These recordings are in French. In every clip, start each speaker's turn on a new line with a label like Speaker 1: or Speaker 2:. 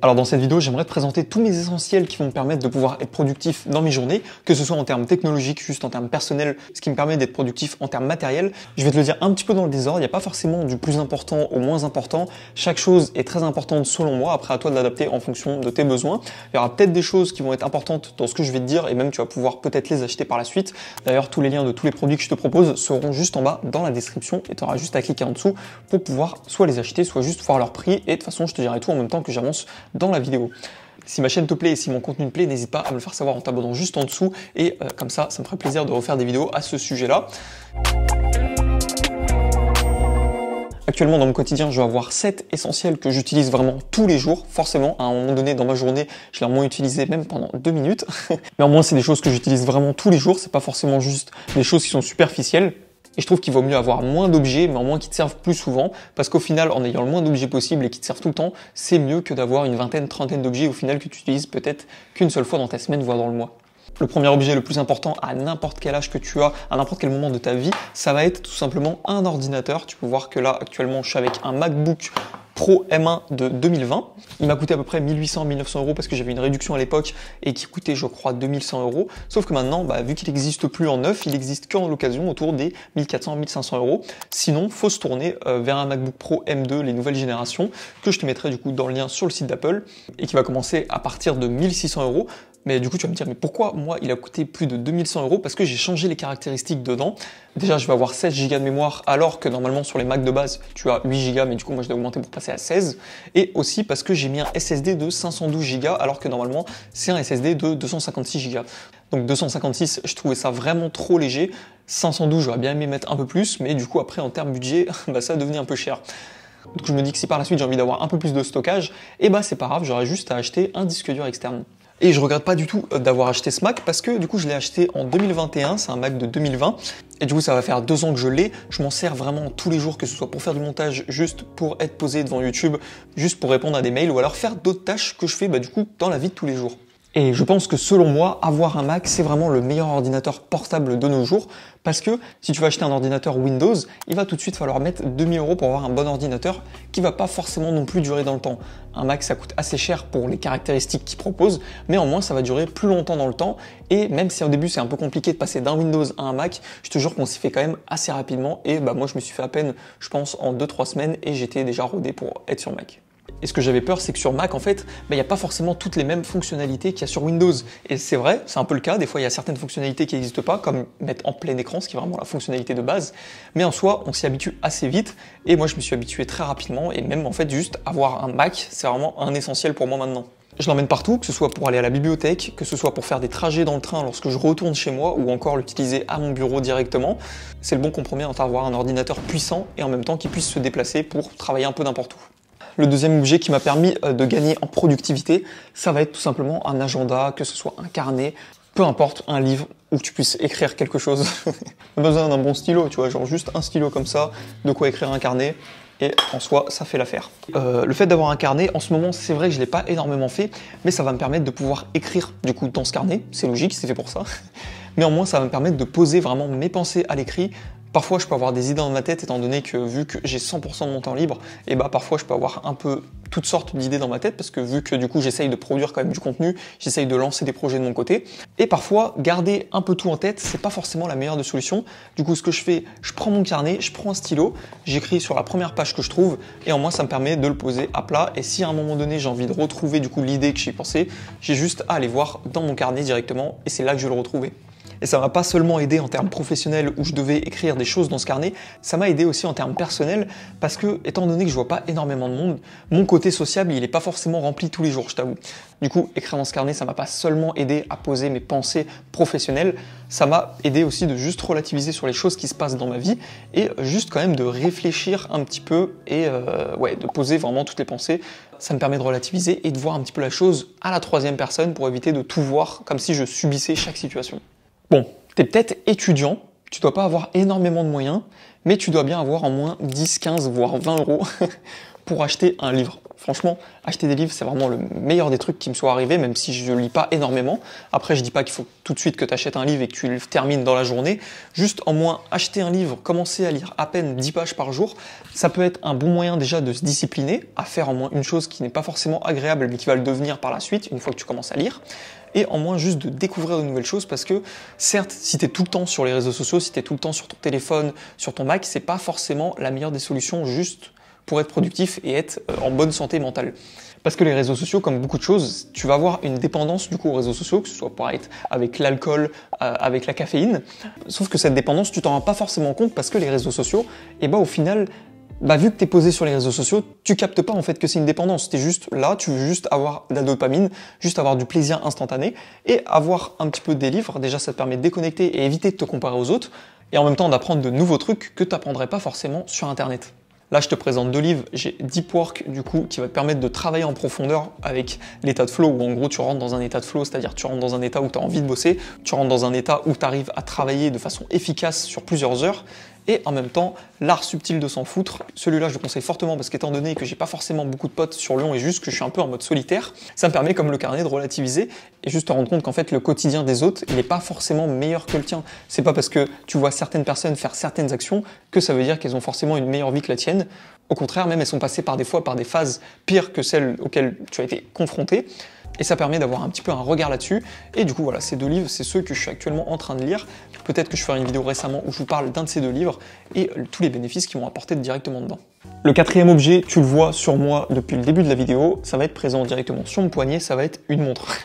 Speaker 1: Alors dans cette vidéo, j'aimerais te présenter tous mes essentiels qui vont me permettre de pouvoir être productif dans mes journées, que ce soit en termes technologiques, juste en termes personnels, ce qui me permet d'être productif en termes matériels. Je vais te le dire un petit peu dans le désordre, il n'y a pas forcément du plus important au moins important. Chaque chose est très importante selon moi, après à toi de l'adapter en fonction de tes besoins. Il y aura peut-être des choses qui vont être importantes dans ce que je vais te dire et même tu vas pouvoir peut-être les acheter par la suite. D'ailleurs, tous les liens de tous les produits que je te propose seront juste en bas dans la description et tu auras juste à cliquer en dessous pour pouvoir soit les acheter, soit juste voir leur prix et de toute façon je te dirai tout en même temps que j'avance dans la vidéo. Si ma chaîne te plaît et si mon contenu te plaît, n'hésite pas à me le faire savoir en t'abonnant juste en dessous et comme ça me ferait plaisir de refaire des vidéos à ce sujet-là. Actuellement, dans mon quotidien, je vais avoir 7 essentiels que j'utilise vraiment tous les jours. Forcément, à un moment donné dans ma journée, je l'ai au moins utilisé même pendant 2 minutes. Mais au moins, c'est des choses que j'utilise vraiment tous les jours. C'est pas forcément juste des choses qui sont superficielles. Et je trouve qu'il vaut mieux avoir moins d'objets, mais au moins qui te servent plus souvent, parce qu'au final, en ayant le moins d'objets possible et qui te servent tout le temps, c'est mieux que d'avoir une vingtaine, trentaine d'objets au final que tu utilises peut-être qu'une seule fois dans ta semaine, voire dans le mois. Le premier objet le plus important à n'importe quel âge que tu as, à n'importe quel moment de ta vie, ça va être tout simplement un ordinateur. Tu peux voir que là, actuellement, je suis avec un MacBook Pro M1 de 2020. Il m'a coûté à peu près 1800-1900 euros parce que j'avais une réduction à l'époque et qui coûtait, je crois, 2100 euros. Sauf que maintenant, vu qu'il n'existe plus en neuf, il existe qu'en l'occasion autour des 1400-1500 euros. Sinon, faut se tourner vers un MacBook Pro M2, les nouvelles générations, que je te mettrai du coup dans le lien sur le site d'Apple et qui va commencer à partir de 1600 euros. Mais du coup, tu vas me dire, mais pourquoi moi, il a coûté plus de 2100 euros? Parce que j'ai changé les caractéristiques dedans. Déjà, je vais avoir 16 Go de mémoire, alors que normalement, sur les Mac de base, tu as 8 Go, mais du coup, moi, je l'ai augmenté pour passer à 16. Et aussi parce que j'ai mis un SSD de 512 Go, alors que normalement, c'est un SSD de 256 Go. Donc 256, je trouvais ça vraiment trop léger. 512, j'aurais bien aimé mettre un peu plus, mais du coup, après, en termes budget, ça devenait un peu cher. Donc je me dis que si par la suite, j'ai envie d'avoir un peu plus de stockage, et c'est pas grave, j'aurais juste à acheter un disque dur externe. Et je regrette pas du tout d'avoir acheté ce Mac parce que du coup je l'ai acheté en 2021, c'est un Mac de 2020 et du coup ça va faire 2 ans que je l'ai. Je m'en sers vraiment tous les jours, que ce soit pour faire du montage, juste pour être posé devant YouTube, juste pour répondre à des mails ou alors faire d'autres tâches que je fais du coup dans la vie de tous les jours. Et je pense que selon moi, avoir un Mac, c'est vraiment le meilleur ordinateur portable de nos jours parce que si tu vas acheter un ordinateur Windows, il va tout de suite falloir mettre 2000 euros pour avoir un bon ordinateur qui va pas forcément non plus durer dans le temps. Un Mac, ça coûte assez cher pour les caractéristiques qu'il propose, mais au moins ça va durer plus longtemps dans le temps et même si au début c'est un peu compliqué de passer d'un Windows à un Mac, je te jure qu'on s'y fait quand même assez rapidement et moi je me suis fait à peine, je pense, en 2-3 semaines et j'étais déjà rodé pour être sur Mac. Et ce que j'avais peur, c'est que sur Mac, en fait, il n'y a pas forcément toutes les mêmes fonctionnalités qu'il y a sur Windows. Et c'est vrai, c'est un peu le cas. Des fois, il y a certaines fonctionnalités qui n'existent pas, comme mettre en plein écran, ce qui est vraiment la fonctionnalité de base. Mais en soi, on s'y habitue assez vite. Et moi, je me suis habitué très rapidement. Et même, en fait, juste avoir un Mac, c'est vraiment un essentiel pour moi maintenant. Je l'emmène partout, que ce soit pour aller à la bibliothèque, que ce soit pour faire des trajets dans le train lorsque je retourne chez moi, ou encore l'utiliser à mon bureau directement. C'est le bon compromis entre avoir un ordinateur puissant et en même temps qui puisse se déplacer pour travailler un peu n'importe où. Le deuxième objet qui m'a permis de gagner en productivité, ça va être tout simplement un agenda, que ce soit un carnet, peu importe, un livre où tu puisses écrire quelque chose. Pas besoin d'un bon stylo, tu vois, genre juste un stylo comme ça, de quoi écrire un carnet. Et en soi, ça fait l'affaire. Le fait d'avoir un carnet, en ce moment, c'est vrai que je ne l'ai pas énormément fait, mais ça va me permettre de pouvoir écrire du coup dans ce carnet. C'est logique, c'est fait pour ça. Mais au moins, ça va me permettre de poser vraiment mes pensées à l'écrit. Parfois, je peux avoir des idées dans ma tête, étant donné que vu que j'ai 100% de mon temps libre, et parfois, je peux avoir un peu toutes sortes d'idées dans ma tête, parce que vu que du coup, j'essaye de produire quand même du contenu, j'essaye de lancer des projets de mon côté. Et parfois, garder un peu tout en tête, c'est pas forcément la meilleure des solutions. Du coup, ce que je fais, je prends mon carnet, je prends un stylo, j'écris sur la première page que je trouve, et au moins, ça me permet de le poser à plat. Et si à un moment donné, j'ai envie de retrouver du coup l'idée que j'ai pensée, j'ai juste à aller voir dans mon carnet directement, et c'est là que je vais le retrouver. Et ça m'a pas seulement aidé en termes professionnels où je devais écrire des choses dans ce carnet, ça m'a aidé aussi en termes personnels parce que, étant donné que je vois pas énormément de monde, mon côté sociable, il est pas forcément rempli tous les jours, je t'avoue. Du coup, écrire dans ce carnet, ça m'a pas seulement aidé à poser mes pensées professionnelles, ça m'a aidé aussi de juste relativiser sur les choses qui se passent dans ma vie et juste quand même de réfléchir un petit peu et de poser vraiment toutes les pensées. Ça me permet de relativiser et de voir un petit peu la chose à la troisième personne pour éviter de tout voir comme si je subissais chaque situation. Bon, t'es peut-être étudiant, tu dois pas avoir énormément de moyens, mais tu dois bien avoir en moins 10, 15, voire 20 euros pour acheter un livre. Franchement, acheter des livres, c'est vraiment le meilleur des trucs qui me soit arrivé, même si je lis pas énormément. Après, je dis pas qu'il faut tout de suite que tu achètes un livre et que tu le termines dans la journée. Juste en moins acheter un livre, commencer à lire à peine 10 pages par jour, ça peut être un bon moyen déjà de se discipliner, à faire en moins une chose qui n'est pas forcément agréable, mais qui va le devenir par la suite, une fois que tu commences à lire. Et en moins juste de découvrir de nouvelles choses, parce que certes, si tu es tout le temps sur les réseaux sociaux, si tu es tout le temps sur ton téléphone, sur ton Mac, c'est pas forcément la meilleure des solutions juste pour être productif et être en bonne santé mentale. Parce que les réseaux sociaux, comme beaucoup de choses, tu vas avoir une dépendance du coup aux réseaux sociaux, que ce soit pareil avec l'alcool, avec la caféine. Sauf que cette dépendance, tu t'en rends pas forcément compte parce que les réseaux sociaux, au final, vu que tu es posé sur les réseaux sociaux, tu captes pas en fait que c'est une dépendance. Tu es juste là, tu veux juste avoir de la dopamine, juste avoir du plaisir instantané et avoir un petit peu des livres. Déjà, ça te permet de déconnecter et éviter de te comparer aux autres et en même temps d'apprendre de nouveaux trucs que tu n'apprendrais pas forcément sur Internet. Là, je te présente 2 livres. J'ai Deep Work, du coup, qui va te permettre de travailler en profondeur avec l'état de flow, où en gros, tu rentres dans un état de flow, c'est-à-dire tu rentres dans un état où tu as envie de bosser, tu rentres dans un état où tu arrives à travailler de façon efficace sur plusieurs heures. Et en même temps, l'art subtil de s'en foutre. Celui-là, je le conseille fortement parce qu'étant donné que j'ai pas forcément beaucoup de potes sur Lyon et juste que je suis un peu en mode solitaire, ça me permet, comme le carnet, de relativiser et juste te rendre compte qu'en fait, le quotidien des autres, il n'est pas forcément meilleur que le tien. C'est pas parce que tu vois certaines personnes faire certaines actions que ça veut dire qu'elles ont forcément une meilleure vie que la tienne. Au contraire, même elles sont passées par des phases pires que celles auxquelles tu as été confronté. Et ça permet d'avoir un petit peu un regard là-dessus. Et du coup, voilà, ces 2 livres, c'est ceux que je suis actuellement en train de lire. Peut-être que je ferai une vidéo récemment où je vous parle d'un de ces 2 livres et tous les bénéfices qu'ils m'ont apporté directement dedans. Le 4e objet, tu le vois sur moi depuis le début de la vidéo, ça va être présent directement sur mon poignet, ça va être une montre.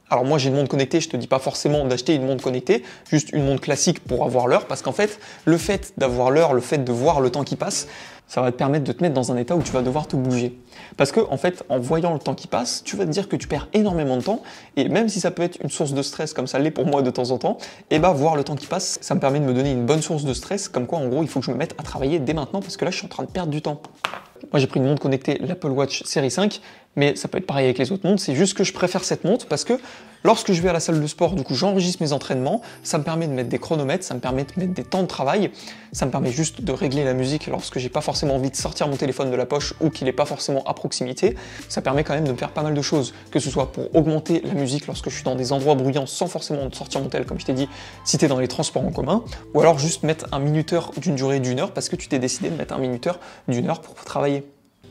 Speaker 1: Alors moi j'ai une montre connectée, je te dis pas forcément d'acheter une montre connectée, juste une montre classique pour avoir l'heure, parce qu'en fait, le fait d'avoir l'heure, le fait de voir le temps qui passe, ça va te permettre de te mettre dans un état où tu vas devoir te bouger. Parce que, en fait, en voyant le temps qui passe, tu vas te dire que tu perds énormément de temps, et même si ça peut être une source de stress, comme ça l'est pour moi de temps en temps, voir le temps qui passe, ça me permet de me donner une bonne source de stress, comme quoi, en gros, il faut que je me mette à travailler dès maintenant, parce que là, je suis en train de perdre du temps. Moi, j'ai pris une montre connectée, l'Apple Watch série 5, mais ça peut être pareil avec les autres montres, c'est juste que je préfère cette montre parce que lorsque je vais à la salle de sport, du coup, j'enregistre mes entraînements, ça me permet de mettre des chronomètres, ça me permet de mettre des temps de travail, ça me permet juste de régler la musique lorsque j'ai pas forcément envie de sortir mon téléphone de la poche ou qu'il est pas forcément à proximité. Ça permet quand même de me faire pas mal de choses, que ce soit pour augmenter la musique lorsque je suis dans des endroits bruyants sans forcément sortir mon tel, comme je t'ai dit, si t'es dans les transports en commun, ou alors juste mettre un minuteur d'une durée d'1 heure parce que tu t'es décidé de mettre un minuteur d'1 heure pour travailler.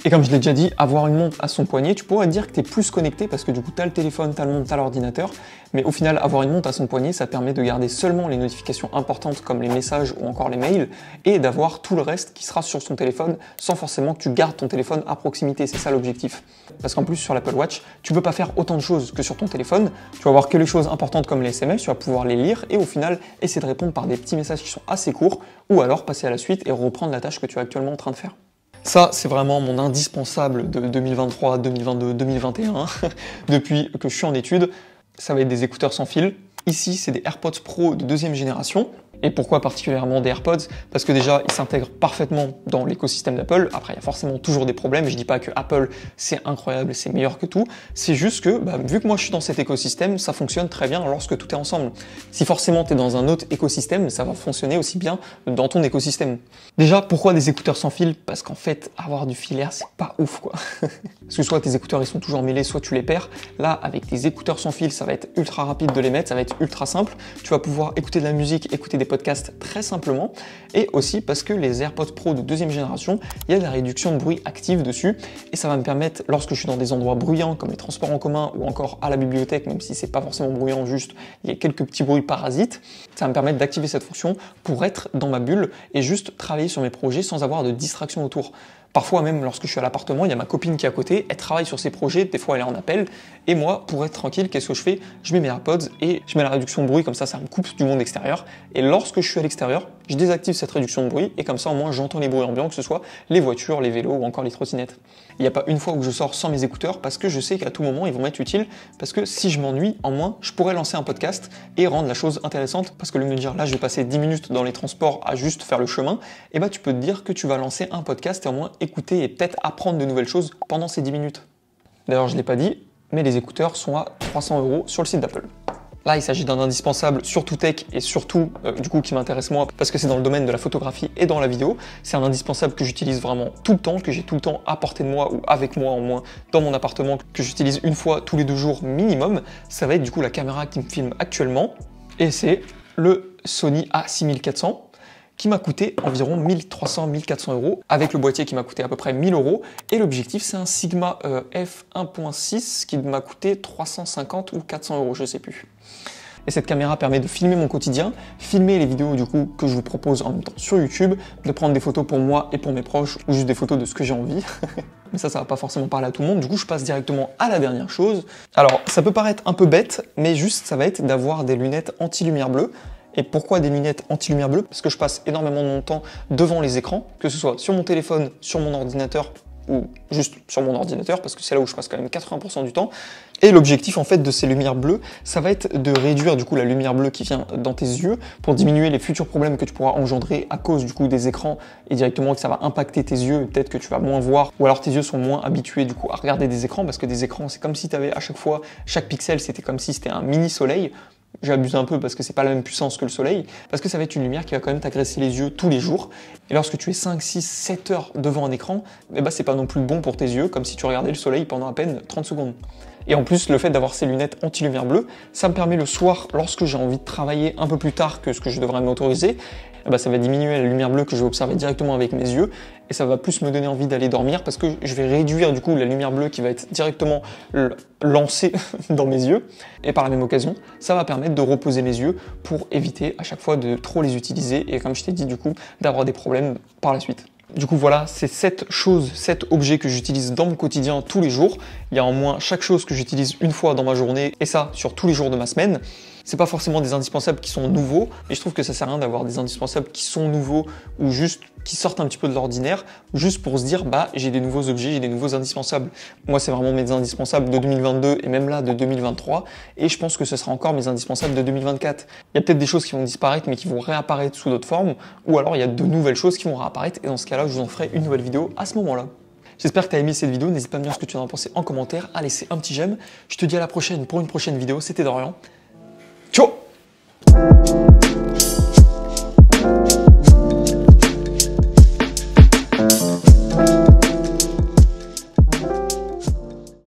Speaker 1: Et comme je l'ai déjà dit, avoir une montre à son poignet, tu pourrais te dire que tu es plus connecté parce que du coup, tu as le téléphone, tu as le montre, tu as l'ordinateur. Mais au final, avoir une montre à son poignet, ça permet de garder seulement les notifications importantes comme les messages ou encore les mails et d'avoir tout le reste qui sera sur son téléphone sans forcément que tu gardes ton téléphone à proximité. C'est ça l'objectif. Parce qu'en plus, sur l'Apple Watch, tu peux pas faire autant de choses que sur ton téléphone. Tu vas voir que les choses importantes comme les SMS, tu vas pouvoir les lire et au final, essayer de répondre par des petits messages qui sont assez courts ou alors passer à la suite et reprendre la tâche que tu es actuellement en train de faire. Ça, c'est vraiment mon indispensable de 2023, 2022, 2021, depuis que je suis en études. Ça va être des écouteurs sans fil. Ici, c'est des AirPods Pro de 2e génération. Et pourquoi particulièrement des AirPods? Parce que déjà, ils s'intègrent parfaitement dans l'écosystème d'Apple. Après, il y a forcément toujours des problèmes. Je dis pas que Apple, c'est incroyable et c'est meilleur que tout. C'est juste que, vu que moi je suis dans cet écosystème, ça fonctionne très bien lorsque tout est ensemble. Si forcément tu es dans un autre écosystème, ça va fonctionner aussi bien dans ton écosystème. Déjà, pourquoi des écouteurs sans fil? Parce qu'en fait, avoir du filaire, c'est pas ouf, quoi. Parce que soit tes écouteurs, ils sont toujours mêlés, soit tu les perds. Là, avec des écouteurs sans fil, ça va être ultra rapide de les mettre, ça va être ultra simple. Tu vas pouvoir écouter de la musique, écouter des podcasts très simplement, et aussi parce que les AirPods Pro de 2e génération, il y a de la réduction de bruit active dessus, et ça va me permettre, lorsque je suis dans des endroits bruyants comme les transports en commun ou encore à la bibliothèque, même si c'est pas forcément bruyant, juste il y a quelques petits bruits parasites, ça va me permettre d'activer cette fonction pour être dans ma bulle et juste travailler sur mes projets sans avoir de distraction autour. Parfois même lorsque je suis à l'appartement, il y a ma copine qui est à côté, elle travaille sur ses projets, des fois elle est en appel, et moi, pour être tranquille, qu'est-ce que je fais? Je mets mes AirPods et je mets la réduction de bruit, comme ça me coupe du monde extérieur, et lorsque je suis à l'extérieur, je désactive cette réduction de bruit, et comme ça au moins j'entends les bruits ambiants, que ce soit les voitures, les vélos ou encore les trottinettes. Il n'y a pas une fois où je sors sans mes écouteurs, parce que je sais qu'à tout moment ils vont m'être utiles, parce que si je m'ennuie, en moins, je pourrais lancer un podcast et rendre la chose intéressante, parce que le me dire là je vais passer 10 minutes dans les transports à juste faire le chemin, et bah tu peux te dire que tu vas lancer un podcast et au moins écouter et peut-être apprendre de nouvelles choses pendant ces 10 minutes. D'ailleurs je ne l'ai pas dit, mais les écouteurs sont à 300 € sur le site d'Apple. Là, il s'agit d'un indispensable, surtout tech et surtout, du coup, qui m'intéresse moi parce que c'est dans le domaine de la photographie et dans la vidéo. C'est un indispensable que j'utilise vraiment tout le temps, que j'ai tout le temps à portée de moi ou avec moi, au moins dans mon appartement, que j'utilise une fois tous les 2 jours minimum. Ça va être du coup la caméra qui me filme actuellement et c'est le Sony A6400 qui m'a coûté environ 1300-1400 euros, avec le boîtier qui m'a coûté à peu près 1000 euros, et l'objectif c'est un Sigma f1.6 qui m'a coûté 350 ou 400 euros, je sais plus. Et cette caméra permet de filmer mon quotidien, filmer les vidéos du coup que je vous propose en même temps sur YouTube, de prendre des photos pour moi et pour mes proches, ou juste des photos de ce que j'ai envie. Mais ça va pas forcément parler à tout le monde, du coup je passe directement à la dernière chose. Alors ça peut paraître un peu bête, mais juste ça va être d'avoir des lunettes anti-lumière bleue. Et pourquoi des lunettes anti-lumière bleue? Parce que je passe énormément de mon temps devant les écrans, que ce soit sur mon téléphone, sur mon ordinateur, ou juste sur mon ordinateur, parce que c'est là où je passe quand même 80% du temps. Et l'objectif en fait de ces lumières bleues, ça va être de réduire du coup la lumière bleue qui vient dans tes yeux pour diminuer les futurs problèmes que tu pourras engendrer à cause du coup des écrans et directement que ça va impacter tes yeux et peut-être que tu vas moins voir ou alors tes yeux sont moins habitués du coup à regarder des écrans parce que des écrans c'est comme si tu avais à chaque fois, chaque pixel c'était comme si c'était un mini soleil. J'abuse un peu parce que c'est pas la même puissance que le soleil, parce que ça va être une lumière qui va quand même t'agresser les yeux tous les jours. Et lorsque tu es 5, 6, 7 heures devant un écran, eh ben c'est pas non plus bon pour tes yeux, comme si tu regardais le soleil pendant à peine 30 secondes. Et en plus, le fait d'avoir ces lunettes anti-lumière bleue, ça me permet le soir, lorsque j'ai envie de travailler un peu plus tard que ce que je devrais m'autoriser, eh ben ça va diminuer la lumière bleue que je vais observer directement avec mes yeux et ça va plus me donner envie d'aller dormir parce que je vais réduire du coup la lumière bleue qui va être directement lancée dans mes yeux et par la même occasion, ça va permettre de reposer mes yeux pour éviter à chaque fois de trop les utiliser et comme je t'ai dit du coup, d'avoir des problèmes par la suite. Du coup voilà, c'est 7 choses, 7 objets que j'utilise dans mon quotidien tous les jours. Il y a en moins chaque chose que j'utilise une fois dans ma journée et ça sur tous les jours de ma semaine. C'est pas forcément des indispensables qui sont nouveaux, mais je trouve que ça sert à rien d'avoir des indispensables qui sont nouveaux ou juste qui sortent un petit peu de l'ordinaire, juste pour se dire bah j'ai des nouveaux objets, j'ai des nouveaux indispensables. Moi c'est vraiment mes indispensables de 2022 et même là de 2023 et je pense que ce sera encore mes indispensables de 2024. Il y a peut-être des choses qui vont disparaître mais qui vont réapparaître sous d'autres formes ou alors il y a de nouvelles choses qui vont réapparaître et dans ce cas-là je vous en ferai une nouvelle vidéo à ce moment-là. J'espère que tu as aimé cette vidéo, n'hésite pas à me dire ce que tu en as pensé en commentaire, à laisser un petit j'aime. Je te dis à la prochaine pour une prochaine vidéo, c'était Dorian. Ciao!